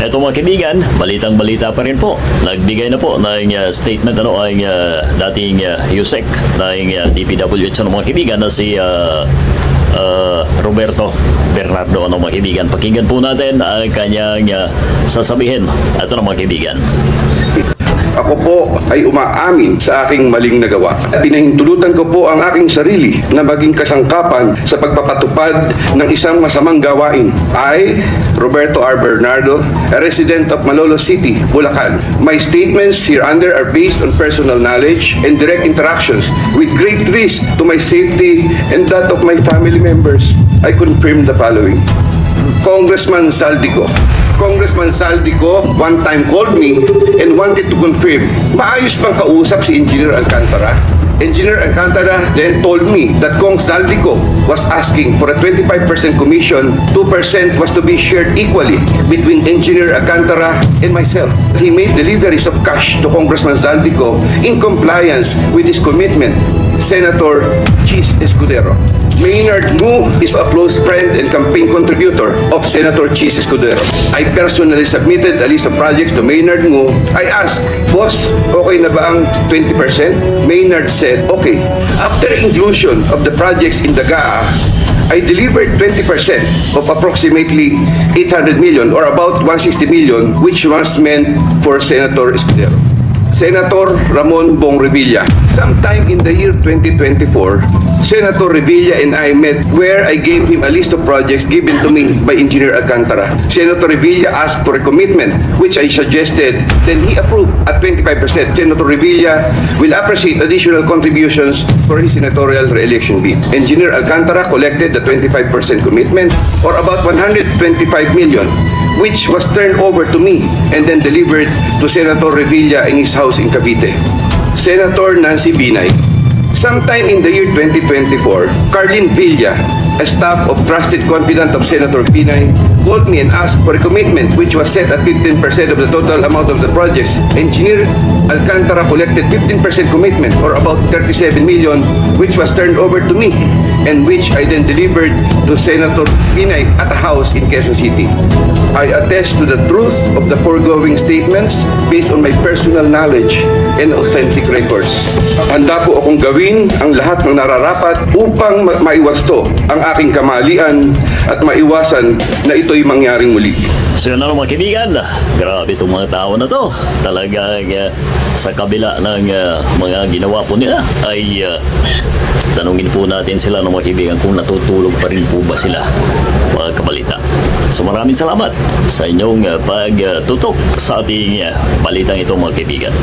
Eto mga kaibigan, balitang-balita pa rin po. Nagbigay na po ng statement ang dating USEC ng DPWH mga kaibigan na si Roberto Bernardo mga kaibigan. Pakinggan po natin ang kanyang sasabihin. Ito na mga kaibigan. Ako po ay umaamin sa aking maling nagawa. Pinahintulutan ko po ang aking sarili na maging kasangkapan sa pagpapatupad ng isang masamang gawain. I, Roberto R. Bernardo, a resident of Malolos City, Bulacan. My statements hereunder are based on personal knowledge and direct interactions with great risk to my safety and that of my family members. I confirm the following. Congressman Saldico one time called me and wanted to confirm, maayos bang kausap si Engineer Alcantara? Engineer Alcantara then told me that Kong Saldico was asking for a 25% commission, 2% was to be shared equally between Engineer Alcantara and myself. He made deliveries of cash to Congressman Saldico in compliance with his commitment. Senator Chis Escudero. Maynard Ngu is a close friend and campaign contributor of Senator Chis Escudero. I personally submitted a list of projects to Maynard Ngu. I asked, Boss, okay na ba ang 20%? Maynard said, okay. After inclusion of the projects in the GAA, I delivered 20% of approximately 800 million or about 160 million, which was meant for Senator Escudero. Senator Ramon Bong Revilla. Sometime in the year 2024, Senator Revilla and I met where I gave him a list of projects given to me by Engineer Alcantara. Senator Revilla asked for a commitment, which I suggested, then he approved at 25%. Senator Revilla will appreciate additional contributions for his senatorial re-election bid. Engineer Alcantara collected the 25% commitment, or about 125 million, which was turned over to me and then delivered to Senator Revilla in his house in Cavite. Senator Nancy Binay. Sometime in the year 2024, Carlin Villa, a staff of trusted confidant of Senator Binay, called me and asked for a commitment which was set at 15% of the total amount of the projects. Engineer Alcantara collected 15% commitment, or about 37 million, which was turned over to me and which I then delivered to Senator Binay at a house in Quezon City. I attest to the truth of the foregoing statements based on my personal knowledge and authentic records. Handa po akong gawin ang lahat ng nararapat upang maiwasto ang aking kamalian at maiwasan na ito'y mangyaring muli. So yun na mga kaibigan, grabe itong mga tao na to. Talagang sa kabila ng mga ginawa po nila ay tanungin po natin sila ng mga kaibigan kung natutulog pa rin po ba sila, mga kabalita. So maraming salamat sa inyong pagtutok sa ating balitang ito mga kaibigan.